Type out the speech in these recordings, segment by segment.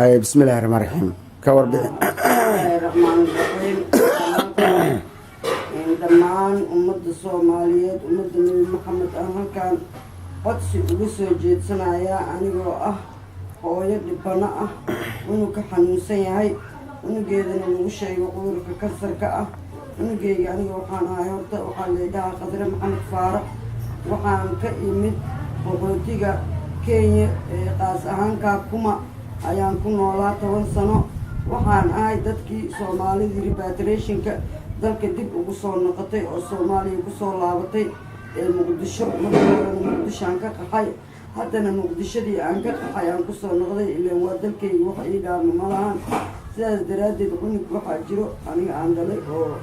هاي بسم الله الرحمن الرحيم كور بسم الله الرحمن الرحيم dhammaan ummadda Soomaaliyeed ummadda Nabi Maxamed halkan codsi ugu soo jeedsanaya anigoo ah hooyo dhibana ah inuu ka xanuunsan yahay unugeedana lagu sheego cudurka kansarka ah unugeyga aniga waxaan ahay horta waxaa leedahay Qadre Maxamed Faarax waxaan ka imid boqortiga Kenya qaas ahaan Kakuma ayaan ku noolaa 10 sano waxaan ahay dadkii Soomaalida repatriation-ka dalka dib ugu soo noqotay oo Soomaaliya ku soo laabatay Muqdisho markii Muqdisho aan ka qaxay haddana Muqdishadii aan ka qaxay aan ku soo noqday ilaa waa dalkayga wax ii dhaama malahan sidaas daraadeed cunug waxaa jiro aniga aan dhalay oo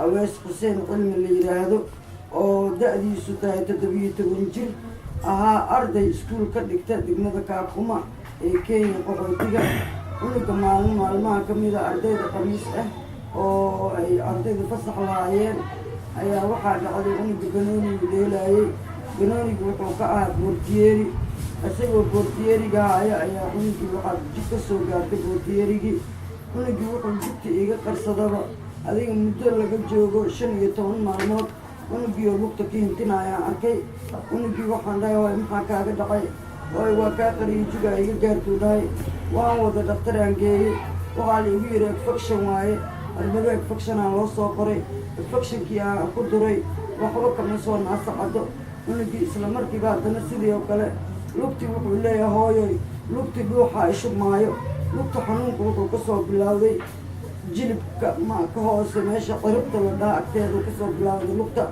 Awees Xuseen cilmi la yiraahdo oo da'diisu tahay 17 jir ahaa arday iskuul ka dhigta degmada Kakuma ee Kenya qoxootiga cunuga maalmaha ka mid ah ardayda khamiis ah oo ay ardayda fasax lahaayeen ayaa waxaa dhacday cunuga banoonigu dheelaayay banoonigu wuxuu ka ahaa boortiyeeri isagoo boortiyeeriga ayaa cunugii waxaa jid ka soo gaartay boortiyeerigii cunugii wuxuu jidta iga qarsadaba adiga muddo laga joogo 15 maalmood cunugii oo lugta ka hintinayaan arkay cunugii waxaan dhahay waay maxaa kaaga dhacay waay waa kaa qariijiga iga gaartuu dhahay waan wada dhaktaraan geeyey waxaa la igu yidhi infection waaye arbado infectionaa loo soo qoray infectionkii aan ku duray waxba kama soo naasacado cunugii isla markiiba haddana sidii oo kale lugtii wuxuu leeyahay hooyoy lugtii dhuuxa ishub maayo lugta xanuunka wuxuu ka soo bilowday jilibka ka hoose meesha ciribta la dhaha agteedu ka soo bilowday lugta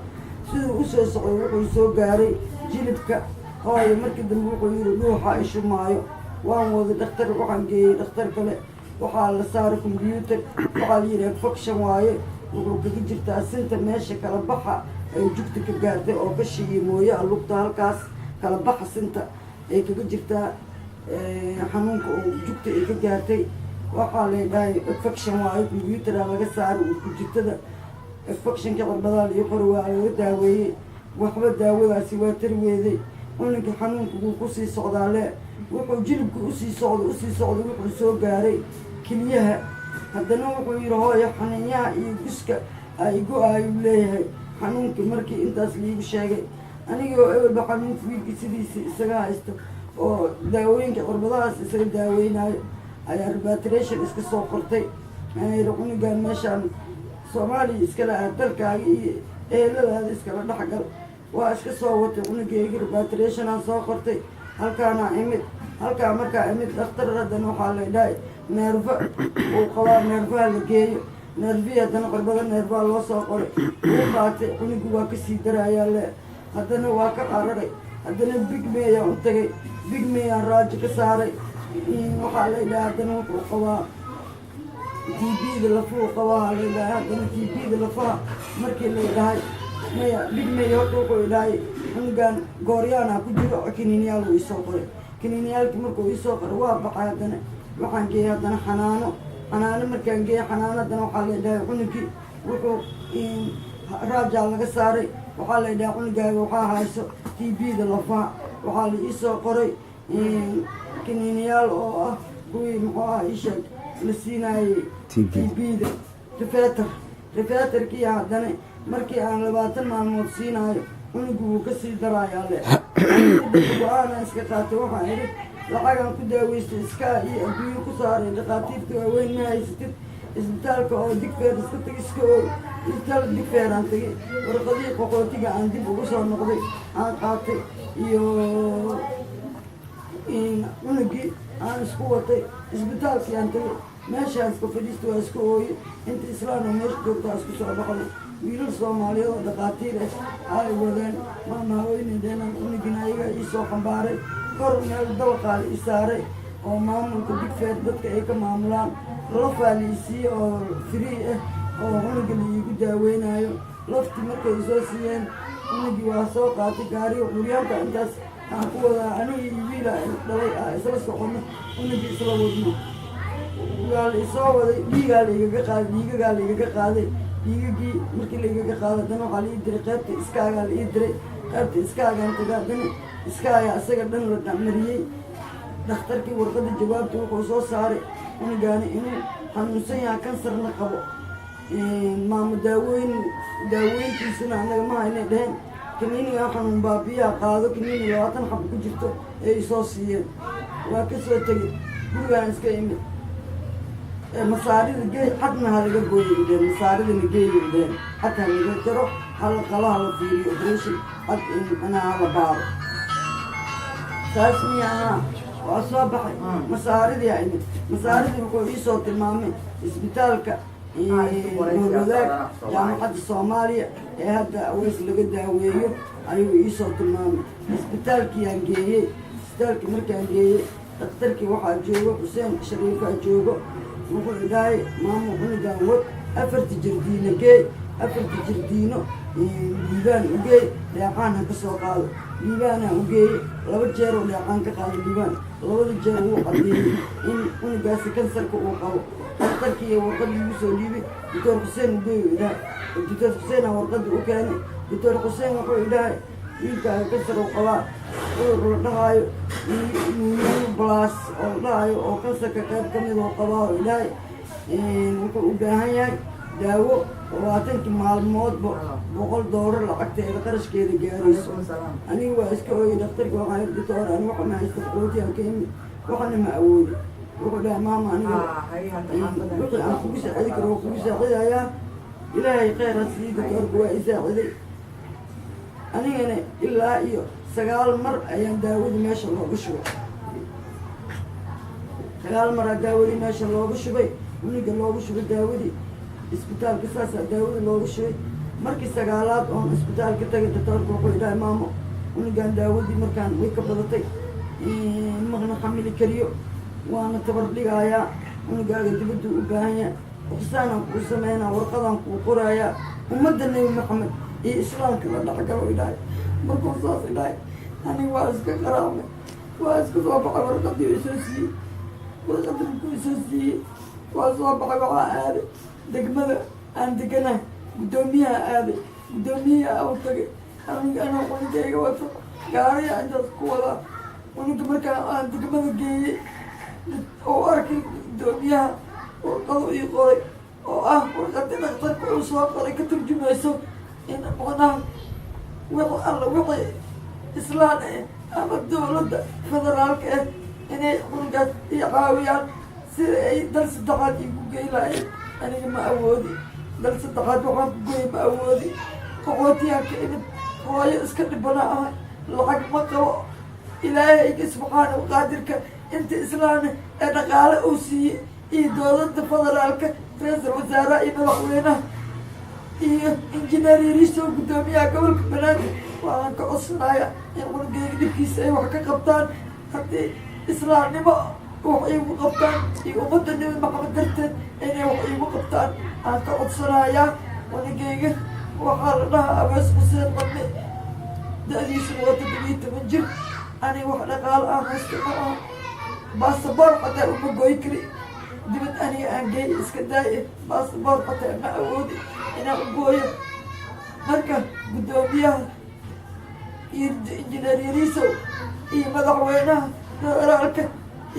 siduu u soo socday wuxuu soo gaaray jilibka hooyo markii dambe wuxuu yidhi dhuuxa ishub maayo waan wada dhakhtar waxaan geeyey dhakhtar kale waxaa la saaray combyuutar waxaa la yidhi infection waaye wuxuu kaga jirtaa sinta meesha kala baxa ay jugta ka gaartay oo ka shigay mooyaa lugta halkaas kala baxa sinta ay kaga jirtaa xanuunka oo jugta ay ka gaartay waxaa leedahay infection waaye combyuutaraa laga saaray jugtada infectionka cirbadaa iyo qori waa laga daaweeyey waxba daawadaasi waa tarweeday cunuga xanuunka wuu kusii socdaale wuxuu jilibka usii socday wuxuu soo gaaray keliyaha haddana wuxuu yidhi hooyo xaniinyaha iyo guska ay go-aayuu leeyahay xanuunkii markii intaas liigu sheegay anigoo ewelba xanuunka wiilkii sidiisa isaga haysto oo daawooyinka cirbadahaas isaga daaweynayo ayaa repatriation iska soo qortay ayra cunugan meeshaan Soomaaliya iskala ah dalkaaga iyo eheladaada iskala dhexgal waa iska soo watay cunugeyga repatriation aan soo qortay halkaana imid halkaa markaa imid dhakhtar haddana waxaa leedhahay neerfa uu qabaa neerfaha la geeyo neerfii haddana cirbada neerfaha loo soo qoray uu qaatay cunugu waa kasii darayaa le haddana waa ka qararay haddana bigmey ayaan u tagay bigmey aan raajo ka saaray waxaa leedhahay haddana wuxuu qabaa TB-da lafuu qabaa leedhahay haddana TB-da lafaha markii leedhahay maya bigmey horta wuxuu idhahay cunugan gooryaana ku jiro kiniiniyaal uu isoo qoray kiniiniyaalkii markuu isoo qoray waa baxay haddana waxaan geeyey haddana xanaano markaan geeyey xanaano haddana waxaa leedhahay cunugii wuxuu raajaa laga saaray waxaa leedhahay cunugaaga waxaa hayso TB-da lafaha waxaa la iisoo qoray kiniiniyaal oo ah kuwii muxuu ah isheeg la siinaayey TB-da refeatarkii haddana markii aan 20 maalmood siinaayo cunugu wuu kasii daraayaa le go-aanaan iska qaatay waxaan idhi lacagaan ku daaweystay iskaa iyo adduunyo ku saaray dhakhaatiirta waaweyn ma haysatid isbitaalka oo digfeer iska tag iska oog isbitaal digfeeraan tagay warqadii qoqootiga aan dib ugu soo noqday aan qaatay iyo cunugii aan isku watay isbitaalkii aan tagay meeshaas ka fadhiista waa iska ooye inta islaamna meesha joogtaa isku soo baxday wiilal Soomaaliyeed oo dhakhaatiir ah ay wadeen maamahooyinaydeena cunugina ayaga ii soo xambaaray kor meel dabaqaa la ii saaray oo maamulka digfeer dadka ay ka maamulaan lafaa la ii siiye oo free ah oo cunuga la iigu daaweynayo laftii markay soo siiyeen cunugii waa soo qaatay gaariga curyaanka intaas aan ku wadaa aniga iyo wiila dhalay isla socono cunugii isla wadno waa la isoo waday dhiigagaa la igaga qaaday dhiigagii markii la igaga qaado haddana waxaa la ii diray qaybta iskaagaa la ii diray qaybta iskaagaan taga haddana iskaaga isaga dhan la dhacmariyey dhakhtarkii warqadda jawaabta wuxuu soo saaray cunugaani inuu xanuunsan yahay kansarna qabo maamo daaweyntiisana annaga ma haynay dheheen kaniiniga xanuun baabiyaa qaado kaniini 20 xab ku jirto ay soo siiyeen waa ka soo tegay gurigaan iska imid masaarida geey xadna halaga gooyo ideen masaaridana geeyo ideen xataa laga jaro hala qalaha la fiiriyo operation xad inaa hala baaro saas miyaa waa soo baxay masaaridii aa imid masaaridii wuxuu iisoo tilmaamay isbitaalka wadaag jaamacadda Soomaaliya ee hadda aweys laga daaweeyo ayuu iisoo tilmaamay isbitaalkii markaan geeyey dhakhtarkii waxaa joogo Xuseen Shariifaa joogo wuxuu dhahay maamo cunugan wad 4 jardiino geey 4 jardiino liibaan u geey dheeqaan ha ka soo qaado liibaana u geeyey 2 jeer oo dheeqaan ka qaado liibaan 2 jeer wuu caddeeyey in cunugaasi kansarka uu qabo dhakhtarkii warqadda igu soo dhiibay doctor Xuseen u geeyo idhahay doctor Xuseen warqadda u keenay doctor Xuseen wuxuu idhahay wiilkaaga kansar uu qabaa cudur la dhahaayo blas oo dhahayo oo kansarka qayb ka mid oo qabaa oo idhahay wuxuu u baahan yahay daawo 20 maalmoodba $100 lacagteeda qarashkeeda gaarayso aniga waa iska ooyay dhakhtarka waxaan yidhi doctor aniga waxa ma haysto qootiyaan ka imid waxana ma awoodi wuxuu dhahay maama aniga wixii aan kugu saacidi karo waa kugu saacidayaa ilaahay khayr ha sii doctorka waa i saaciday anigana ilaa iyo 9 mar ayaan daawadii meesha looga shubay 9 mar daawadii meesha looga shubay uniga looga shubay daawadii isbitaalka saasaa daawada looga shubay markii 9aad oon isbitaalka tagay doctorka wuxuu idhahay maamo unigan daawadii markaan way ka badatay magna xamili kariyo waana tabar dhigayaa unigaaga dibadda u baahan yahay xusaanaan kuu sameynaa warqadaan kuu qorayaa ummadda nebi maxamed iyo islaamka la dhexgalo idhahay markuu saas idhahay aniga waa iska qaraamay waa iska soo baxay warqadii isoo siiyey warqadii markuu isoo siiyey waa soo baxay waxaa aaday degmada aan deganahay guddoomiyaha aaday guddoomiyaha u tagay aniga anaa cunugayga wato gaariya intaas ku wadaa cunuga markaa aan degmada geeyey oo arkay guddoomiyaha warqado ii qoray oo ah warqadii dhakhtarka uu soo qoray ka turjumayso in macnaha wixii islaan ama dowladda federaalka ah inay cunugaas ii caawiyaan sida ay dal 3aad igu gey lahayn aniga ma awoodi dal 3aad waxaan ku goy ma awoodi qoqootiyaan ka imid hooyo iska dhibana ahay lacag ma qabo ilaahayga subxaana qaadirka inta islaana ee dhaqaale uu siiyey iyo dowladda federaalka ra-iisul wasaaraha iyo madaxweynaha iyo injineer yariiso guddoomiyaha gobolka banaadir waxaan ka codsanayaa in cunugeyga dhibkiisa ay wax ka qabtaan haddii islaamnimo wax iigu qabtaan iyo ummadda nebi maxamed darteed inay wax iigu qabtaan aan ka codsanayaa cunugeyga waxaa la dhahaa awees xuseen madne da-diisuna waa 17 jir aniga wax dhaqaalo aan haysta ma aha baasaboor xataa uma goy kari dibad aniga aan geey iska daaye baasaboor xataa ma awoodi inaan u gooyo marka guddoomiyaha iyo injineer yariisow iyo madaxweynaha federaalka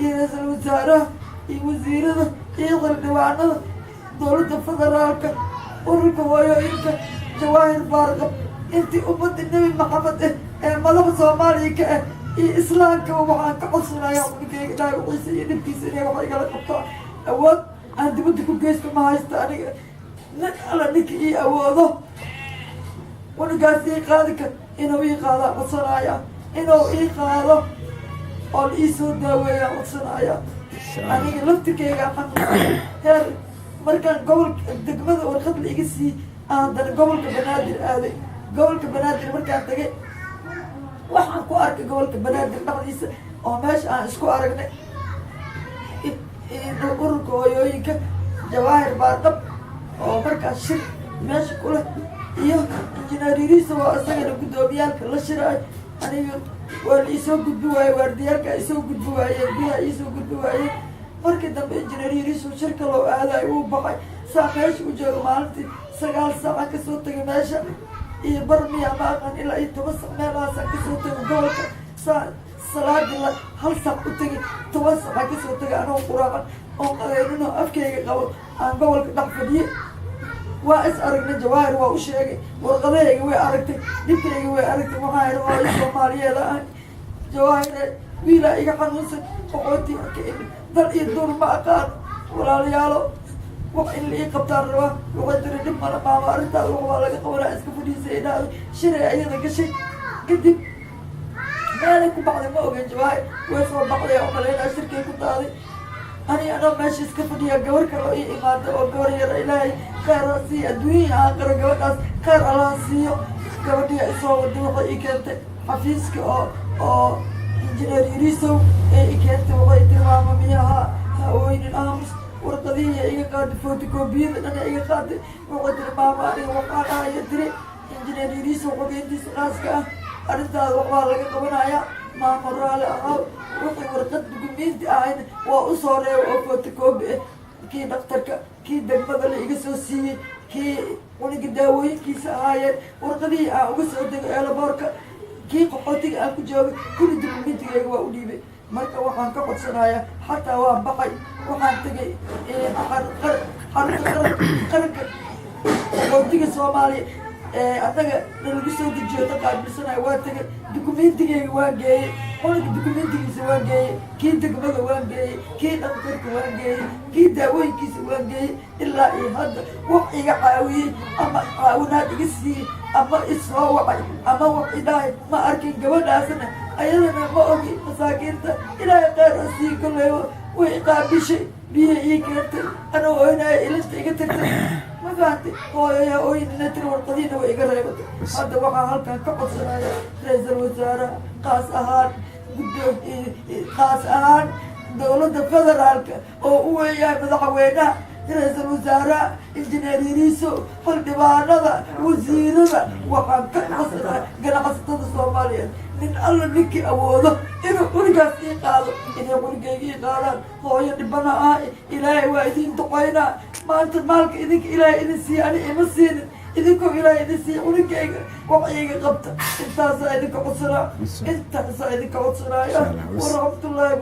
iyo ra-iisul wasaaraha iyo wasiirada iyo xildhibaanada dowladda federaalka ururka hooyooyinka jawaahir baarqab intii ummadda nebi maxamed ee madaxa Soomaaliya ka ah iyo islaamka waxaan ka codsanayaa cunugeyga dhaawaciisa iyo dhibkiisa inay wax igala qabtaan awood aan dibadda ku geysto ma haysta aniga nin alla ninka ii awoodo cunugaas ii qaadi kar inuu ii qaadaan codsanayaa inuu ii qaado oo la ii soo daaweeyaan codsanayaa aniga laftirkeyga xanuunsan heer markaan gobolka degmada warqad la iga sii haddana gobolka banaadir aaday gobolka banaadir markaan tagay waxaan ku arkay gobolka banaadir dhexdiisa oo meesha aan isku aragnay ururka hooyooyinka jawaahir baarqab oo markaas shir meesha ku leh iyo injineer yariisa waa isagana guddoomiyaalka la shiraayo aniga waa la iisoo gudbi waaye waardiyaalka isoo gudbi waayeen biyaha iisoo gudbi waayeen markii dambe injineer yariisu shirka loo aadayo uu baxay saa meesha u jooga maalintii 9 saaca kasoo tagay meesha iyo barmiya ma aqaan ilaa iyo 10 saac meelahaasaan kasoo tagay gobolka salaadii hal saac u tegay 10 saac kasoo tegay anoo quraaqan oo qadayninoo afkayga qabo aan gobolka dhex fadhiye waa is aragnay Jawaahir waa u sheegay warqadayga way aragtay dhibkayga way aragtay waxaa yidhi oo Soomaaliyeed ah Jawaahir wiila iga xanuunsan qoqooti dal iyo duur ma aqaan walaalayaalo wax in la ii qabtaan rabaa waxay tiri dhib mala maama arrintaas waa laga qabanaa iska fadhiisay inaad shiray ayada gashay kadib meelay ku baxday ma ogeyn Jawaahir way soo baxday oo maleynaa shirkay ku daaday ani anoo meesha iska fadhiya gabar kale oo ii imaada oo gabar yar ilaahay khayr ha siiyo adduunya aan qaro gabadhaas khayr allah siiyo gabadhii isoo wada waxay ii keentay xafiiska oo injineer Yurisow ee ii keentay waxay tilmaama miyaha haweenin aamus warqadihii iga qaaday photocopyada dhan iga qaaday waxay tilmaama aniga waxaan ahaya tiri injineer Yurisow xogeyntiisa khaaska ah arrintaas waxbaa laga qabanayaa maama raali ahaa wixii warqad dukumeenti ahayna waa u soo reebay oo photocopy ah kii dhakhtarka kii degmada la iga soo siiyey kii cuniga daawooyinkiisa ahaayeen warqadihii aan uga soo degay eelaboorka kii qaxootiga aan ku joogay kulli dukumentigayga waa u dhiibay marka waxaan ka codsanayaa xataa waan baxay waxaan tegay xarunta qaranka qaxootiga Soomaaliya annaga nalagu soo dejiyo taqaabilsanayo waa tegay dukumentigayga waan geeyey cuniga dukumentigiisa waan geeyey kii degmada waan geeyey kii dhakhtarka waan geeyey kii daawooyinkiisa waan geeyey ilaa iyo hadda wax iga caawiyey ama caawinaad iga siiyey ama isoo wacay ama wax idhahay ma arkin gabadhaasna ayadana ma ogi masaakiinta ilaahay khayr ha siiyo kolleyba way qaabishay biyo ii keentay anoo oynaya ilinta iga tagtay ma fahamtay hooyaya ooynina tiri warqadiina way iga reebatay hadda waxaa halkan ka codsanaya ra-iisul wasaaraha qaas ahaan dowladda federaalka oo u weeyahay madaxweynaha ra-iisul wasaaraha injineer Yurisow xildhibaanada wasiirada waxaan ka codsanaya ganacsatada Soomaaliyeed nin alla ninkii awoodo inuu cunigaas ii qaado inay cunigayga ii qaadaan hooyo dhibana ah ilaahay waa idin duqaynaa maanta maalka idinka ilaahay idin siiya ani ima siinin idinkoo ilaahay idin siiya cunigayga wax iiga qabta intaasaa idinka codsanaa waraxmatullaahi